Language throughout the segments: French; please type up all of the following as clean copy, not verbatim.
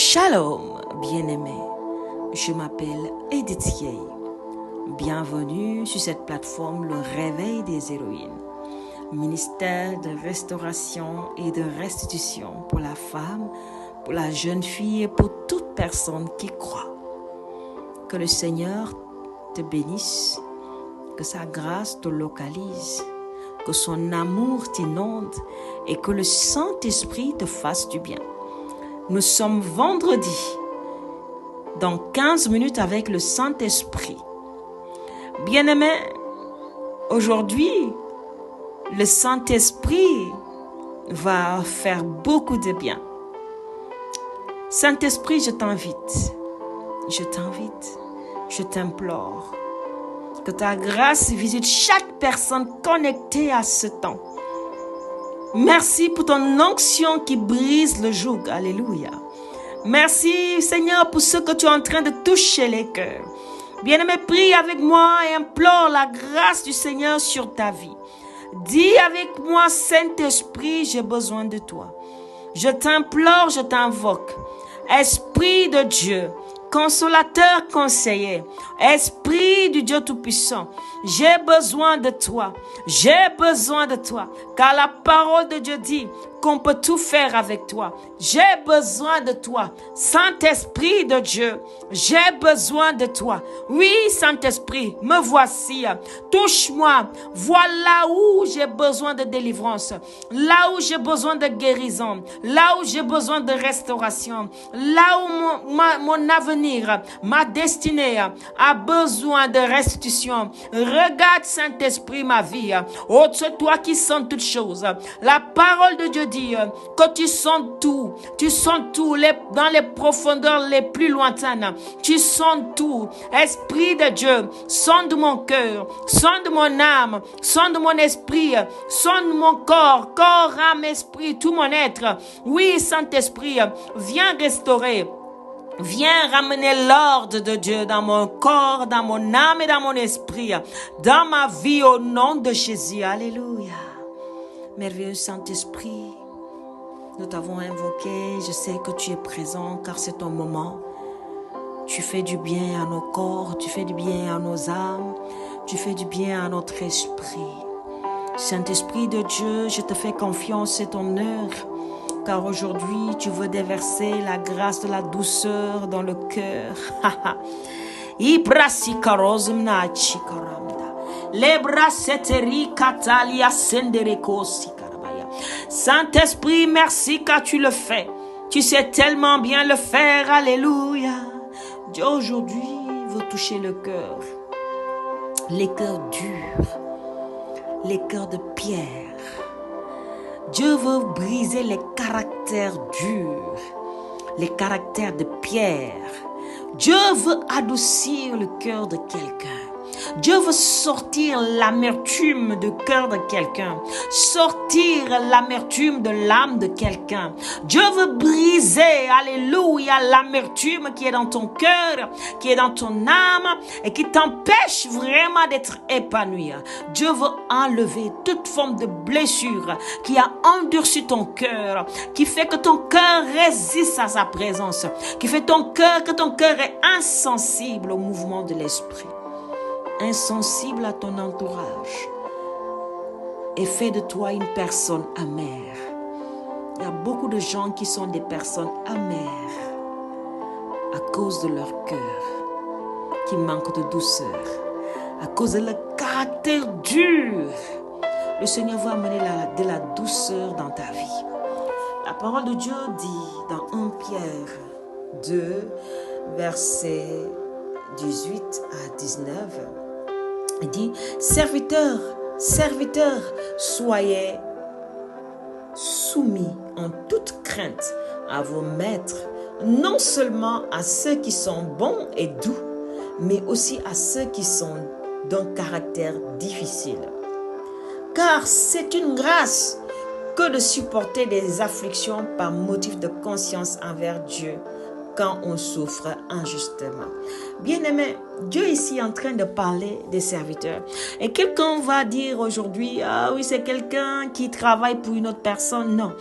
Shalom, bien-aimés. Je m'appelle Edith Yei. Bienvenue sur cette plateforme Le Réveil des Héroïnes, ministère de restauration et de restitution pour la femme, pour la jeune fille et pour toute personne qui croit. Que le Seigneur te bénisse, que sa grâce te localise, que son amour t'inonde et que le Saint-Esprit te fasse du bien. Nous sommes vendredi, dans 15 minutes avec le Saint-Esprit. Bien-aimés, aujourd'hui, le Saint-Esprit va faire beaucoup de bien. Saint-Esprit, je t'invite, je t'implore que ta grâce visite chaque personne connectée à ce temps. Merci pour ton onction qui brise le joug. Alléluia. Merci Seigneur pour ce que tu es en train de toucher les cœurs. Bien-aimé, prie avec moi et implore la grâce du Seigneur sur ta vie. Dis avec moi, Saint-Esprit, j'ai besoin de toi. Je t'implore, je t'invoque. Esprit de Dieu, consolateur, conseiller, Esprit du Dieu Tout-Puissant, j'ai besoin de toi, car la parole de Dieu dit qu'on peut tout faire avec toi. J'ai besoin de toi, Saint-Esprit de Dieu, j'ai besoin de toi. Oui, Saint-Esprit, me voici, touche-moi, voilà où j'ai besoin de délivrance, là où j'ai besoin de guérison, là où j'ai besoin de restauration, là où mon avenir, ma destinée a besoin de restitution. Regarde, Saint-Esprit, ma vie. Oh, c'est toi qui sens toutes choses. La parole de Dieu dit que tu sens tout dans les profondeurs les plus lointaines. Tu sens tout. Esprit de Dieu, sonde mon cœur, sonde mon âme, sonde mon esprit, sonde mon corps, âme, esprit, tout mon être. Oui, Saint-Esprit, viens restaurer. Viens ramener l'ordre de Dieu dans mon corps, dans mon âme et dans mon esprit, dans ma vie au nom de Jésus. Alléluia. Merveilleux Saint-Esprit, nous t'avons invoqué. Je sais que tu es présent car c'est ton moment. Tu fais du bien à nos corps, tu fais du bien à nos âmes, tu fais du bien à notre esprit. Saint-Esprit de Dieu, je te fais confiance, c'est ton heure. Car aujourd'hui, tu veux déverser la grâce de la douceur dans le cœur. Saint-Esprit, merci car tu le fais. Tu sais tellement bien le faire. Alléluia. Dieu aujourd'hui veut toucher le cœur. Les cœurs durs. Les cœurs de pierre. Dieu veut briser les caractères durs, les caractères de pierre. Dieu veut adoucir le cœur de quelqu'un. Dieu veut sortir l'amertume du cœur de quelqu'un, sortir l'amertume de l'âme de quelqu'un. Dieu veut briser, alléluia, l'amertume qui est dans ton cœur, qui est dans ton âme et qui t'empêche vraiment d'être épanoui. Dieu veut enlever toute forme de blessure qui a endurci ton cœur, qui fait que ton cœur résiste à sa présence, qui fait que ton cœur est insensible au mouvement de l'esprit. Insensible à ton entourage et fait de toi une personne amère. Il y a beaucoup de gens qui sont des personnes amères à cause de leur cœur qui manque de douceur, à cause de leur caractère dur. Le Seigneur va amener de la douceur dans ta vie. La parole de Dieu dit dans 1 Pierre 2, versets 18 à 19, il dit, serviteurs, soyez soumis en toute crainte à vos maîtres, non seulement à ceux qui sont bons et doux, mais aussi à ceux qui sont d'un caractère difficile. Car c'est une grâce que de supporter des afflictions par motif de conscience envers Dieu quand on souffre injustement. Bien-aimé, Dieu ici est en train de parler des serviteurs. Et quelqu'un va dire aujourd'hui, ah oui, c'est quelqu'un qui travaille pour une autre personne. Non.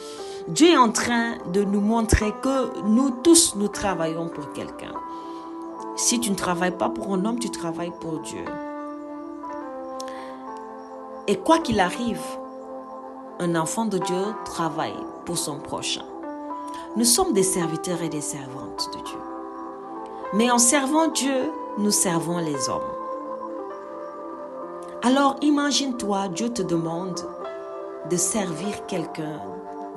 Dieu est en train de nous montrer que nous tous, nous travaillons pour quelqu'un. Si tu ne travailles pas pour un homme, tu travailles pour Dieu. Et quoi qu'il arrive, un enfant de Dieu travaille pour son prochain. Nous sommes des serviteurs et des servantes de Dieu. Mais en servant Dieu, nous servons les hommes. Alors imagine-toi, Dieu te demande de servir quelqu'un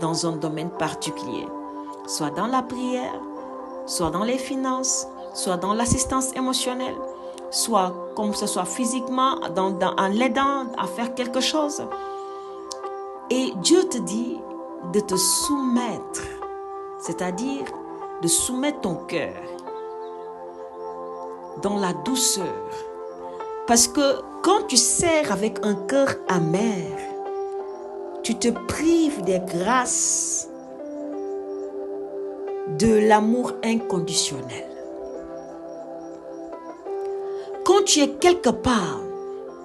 dans un domaine particulier, soit dans la prière, soit dans les finances, soit dans l'assistance émotionnelle, soit comme ce soit physiquement, en l'aidant à faire quelque chose. Et Dieu te dit de te soumettre, c'est-à-dire de soumettre ton cœur dans la douceur. Parce que quand tu sers avec un cœur amer, tu te prives des grâces de l'amour inconditionnel. Quand tu es quelque part,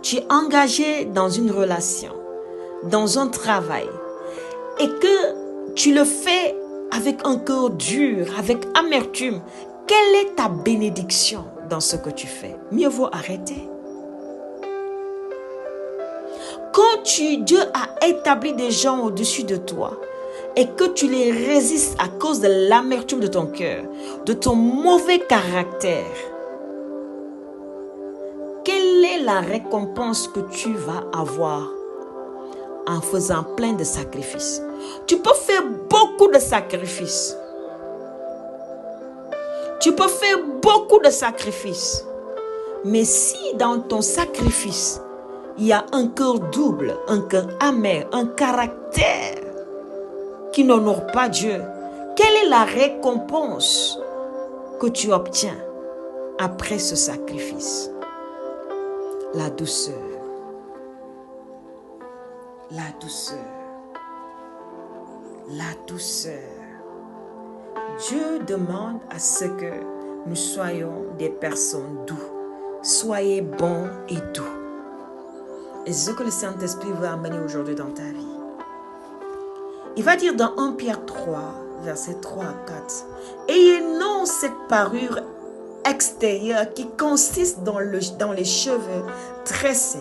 tu es engagé dans une relation, dans un travail, et que tu le fais avec un cœur dur, avec amertume, quelle est ta bénédiction dans ce que tu fais? Mieux vaut arrêter. Quand Dieu a établi des gens au-dessus de toi et que tu les résistes à cause de l'amertume de ton cœur, de ton mauvais caractère, quelle est la récompense que tu vas avoir en faisant plein de sacrifices? Tu peux faire beaucoup de sacrifices. Tu peux faire beaucoup de sacrifices. Mais si dans ton sacrifice, il y a un cœur double, un cœur amer, un caractère qui n'honore pas Dieu, quelle est la récompense que tu obtiens après ce sacrifice? La douceur. La douceur. La douceur. Dieu demande à ce que nous soyons des personnes douces. Soyez bons et doux. Et c'est ce que le Saint-Esprit veut amener aujourd'hui dans ta vie. Il va dire dans 1 Pierre 3, versets 3 à 4. Ayez non cette parure extérieure qui consiste dans les cheveux tressés,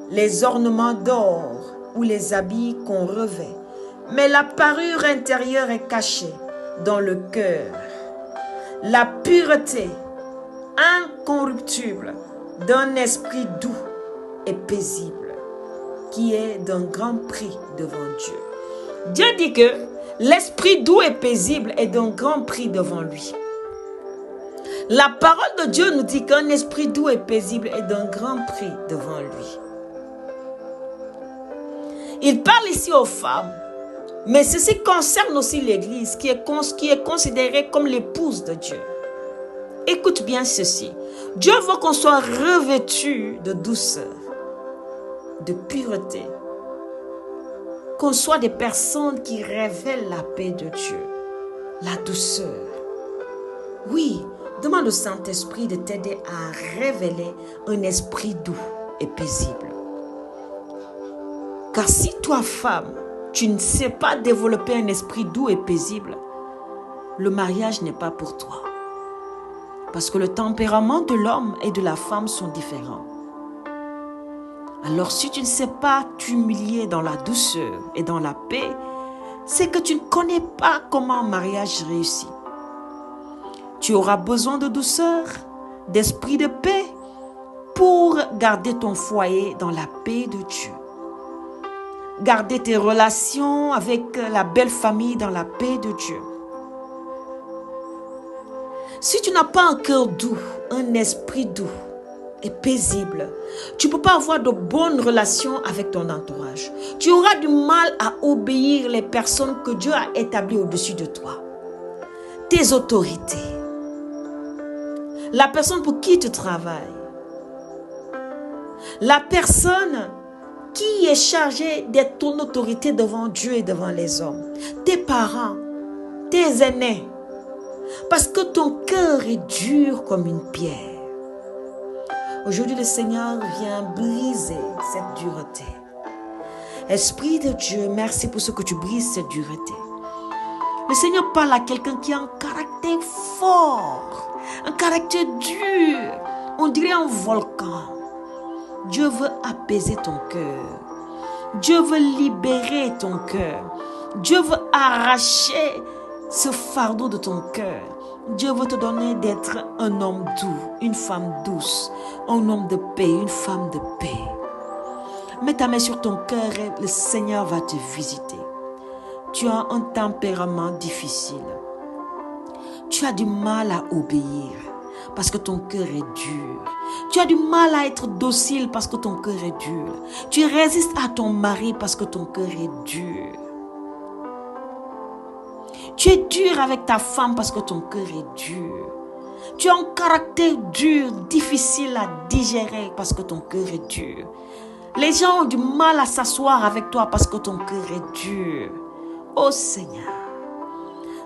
les ornements d'or ou les habits qu'on revêt. Mais la parure intérieure est cachée dans le cœur. La pureté incorruptible d'un esprit doux et paisible qui est d'un grand prix devant Dieu. Dieu dit que l'esprit doux et paisible est d'un grand prix devant lui. La parole de Dieu nous dit qu'un esprit doux et paisible est d'un grand prix devant lui. Il parle ici aux femmes, mais ceci concerne aussi l'Église qui est considérée comme l'épouse de Dieu. Écoute bien ceci. Dieu veut qu'on soit revêtu de douceur, de pureté, qu'on soit des personnes qui révèlent la paix de Dieu, la douceur. Oui, demande au Saint-Esprit de t'aider à révéler un esprit doux et paisible. Car si toi, femme, tu ne sais pas développer un esprit doux et paisible, le mariage n'est pas pour toi. Parce que le tempérament de l'homme et de la femme sont différents. Alors si tu ne sais pas t'humilier dans la douceur et dans la paix, c'est que tu ne connais pas comment un mariage réussit. Tu auras besoin de douceur, d'esprit de paix pour garder ton foyer dans la paix de Dieu. Garder tes relations avec la belle famille dans la paix de Dieu. Si tu n'as pas un cœur doux, un esprit doux et paisible, tu ne peux pas avoir de bonnes relations avec ton entourage. Tu auras du mal à obéir les personnes que Dieu a établies au-dessus de toi. Tes autorités. La personne pour qui tu travailles. La personne qui est chargée d'être ton autorité devant Dieu et devant les hommes. Tes parents, tes aînés. Parce que ton cœur est dur comme une pierre. Aujourd'hui, le Seigneur vient briser cette dureté. Esprit de Dieu, merci pour ce que tu brises cette dureté. Le Seigneur parle à quelqu'un qui a un caractère fort, un caractère dur. On dirait un volcan. Dieu veut apaiser ton cœur. Dieu veut libérer ton cœur. Dieu veut arracher ce fardeau de ton cœur. Dieu veut te donner d'être un homme doux, une femme douce, un homme de paix, une femme de paix. Mets ta main sur ton cœur et le Seigneur va te visiter. Tu as un tempérament difficile. Tu as du mal à obéir parce que ton cœur est dur. Tu as du mal à être docile parce que ton cœur est dur. Tu résistes à ton mari parce que ton cœur est dur. Tu es dur avec ta femme parce que ton cœur est dur. Tu as un caractère dur, difficile à digérer parce que ton cœur est dur. Les gens ont du mal à s'asseoir avec toi parce que ton cœur est dur. Oh Seigneur,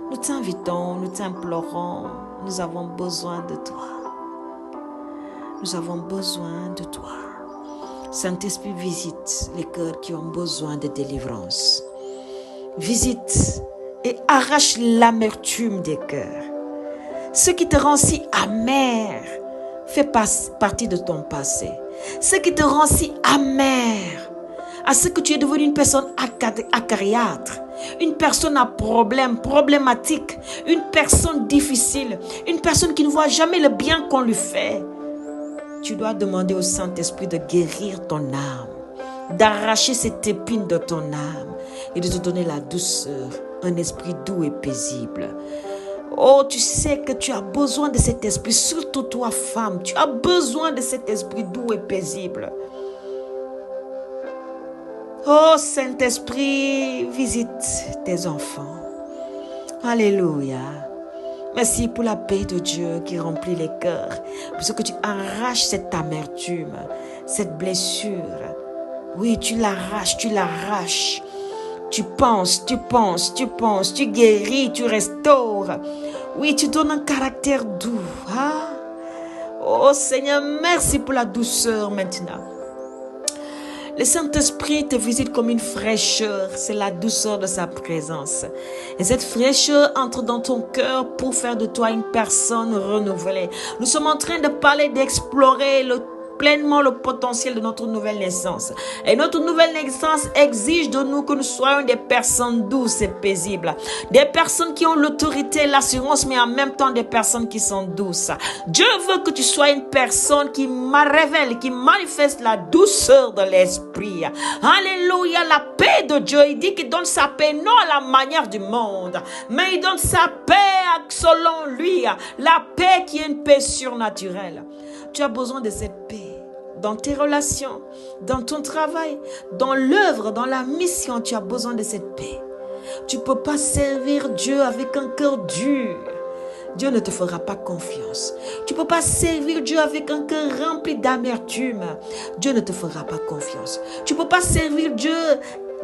nous t'invitons, nous t'implorons, nous avons besoin de toi. Nous avons besoin de toi. Saint-Esprit, visite les cœurs qui ont besoin de délivrance. Visite et arrache l'amertume des cœurs. Ce qui te rend si amer fait partie de ton passé. Ce qui te rend si amer, à ce que tu es devenu une personne acariâtre, une personne à problème, problématique, une personne difficile, une personne qui ne voit jamais le bien qu'on lui fait. Tu dois demander au Saint-Esprit de guérir ton âme, d'arracher cette épine de ton âme et de te donner la douceur, un esprit doux et paisible. Oh, tu sais que tu as besoin de cet esprit, surtout toi, femme. Tu as besoin de cet esprit doux et paisible. Oh, Saint-Esprit, visite tes enfants. Alléluia. Merci pour la paix de Dieu qui remplit les cœurs. Parce que tu arraches cette amertume, cette blessure. Oui, tu l'arraches, tu l'arraches. Tu penses, tu guéris, tu restaures. Oui, tu donnes un caractère doux. Ah? Oh Seigneur, merci pour la douceur maintenant. Le Saint-Esprit te visite comme une fraîcheur. C'est la douceur de sa présence. Et cette fraîcheur entre dans ton cœur pour faire de toi une personne renouvelée. Nous sommes en train de parler, d'explorer pleinement le potentiel de notre nouvelle naissance. Et notre nouvelle naissance exige de nous que nous soyons des personnes douces et paisibles. Des personnes qui ont l'autorité, l'assurance, mais en même temps des personnes qui sont douces. Dieu veut que tu sois une personne qui révèle, qui manifeste la douceur de l'esprit. Alléluia, la paix de Dieu. Il dit qu'il donne sa paix non à la manière du monde, mais il donne sa paix selon lui. La paix qui est une paix surnaturelle. Tu as besoin de cette paix dans tes relations, dans ton travail, dans l'œuvre, dans la mission. Tu as besoin de cette paix. Tu ne peux pas servir Dieu avec un cœur dur. Dieu ne te fera pas confiance. Tu ne peux pas servir Dieu avec un cœur rempli d'amertume. Dieu ne te fera pas confiance. Tu ne peux pas servir Dieu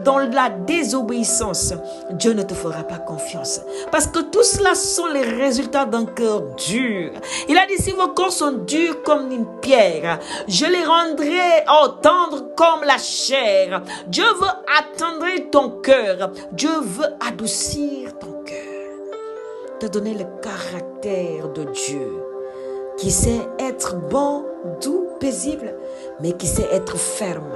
dans la désobéissance. Dieu ne te fera pas confiance. Parce que tout cela sont les résultats d'un cœur dur. Il a dit, si vos corps sont durs comme une pierre, je les rendrai tendres comme la chair. Dieu veut attendrir ton cœur. Dieu veut adoucir ton cœur. Te donner le caractère de Dieu, qui sait être bon, doux, paisible, mais qui sait être ferme.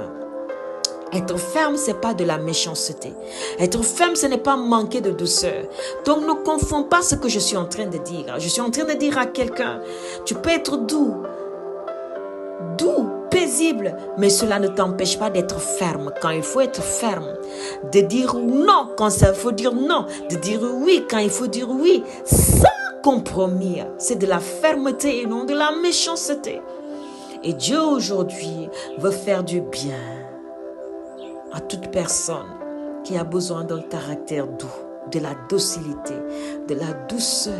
Être ferme, ce n'est pas de la méchanceté. Être ferme, ce n'est pas manquer de douceur. Donc, ne confonds pas ce que je suis en train de dire. Je suis en train de dire à quelqu'un, tu peux être doux, paisible, mais cela ne t'empêche pas d'être ferme. Quand il faut être ferme, de dire non quand il faut dire non, de dire oui quand il faut dire oui, sans compromis. C'est de la fermeté et non de la méchanceté. Et Dieu aujourd'hui veut faire du bien à toute personne qui a besoin d'un caractère doux, de la docilité, de la douceur,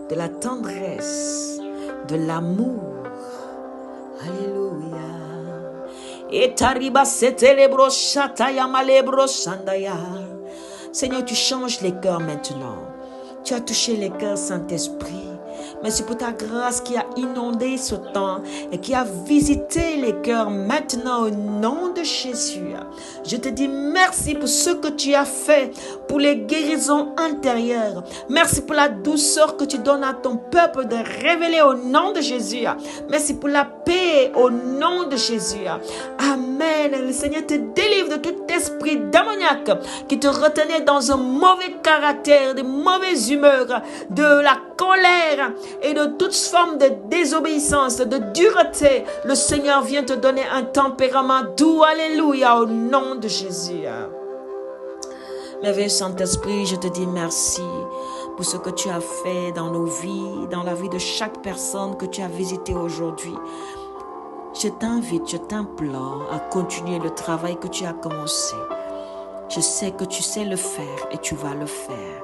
de la tendresse, de l'amour. Alléluia. Et tariba setelebro shataya malebro shandaya. Seigneur, tu changes les cœurs maintenant. Tu as touché les cœurs, Saint-Esprit. Merci pour ta grâce qui a inondé ce temps et qui a visité les cœurs maintenant au nom de Jésus. Je te dis merci pour ce que tu as fait, pour les guérisons intérieures. Merci pour la douceur que tu donnes à ton peuple de révéler au nom de Jésus. Merci pour la paix au nom de Jésus. Amen. Le Seigneur te délivre de tout esprit démoniaque qui te retenait dans un mauvais caractère, de mauvaise humeur, de la colère et de toute forme de désobéissance, de dureté. Le Seigneur vient te donner un tempérament doux. Alléluia, au nom de Jésus. Merveilleux Saint-Esprit, je te dis merci pour ce que tu as fait dans nos vies, dans la vie de chaque personne que tu as visitée aujourd'hui. Je t'invite, je t'implore à continuer le travail que tu as commencé. Je sais que tu sais le faire et tu vas le faire.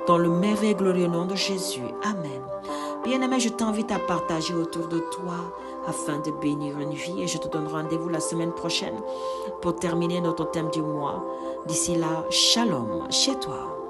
Dans le merveilleux et glorieux nom de Jésus. Amen. Bien-aimé, je t'invite à partager autour de toi afin de bénir une vie et je te donne rendez-vous la semaine prochaine pour terminer notre thème du mois. D'ici là, shalom chez toi.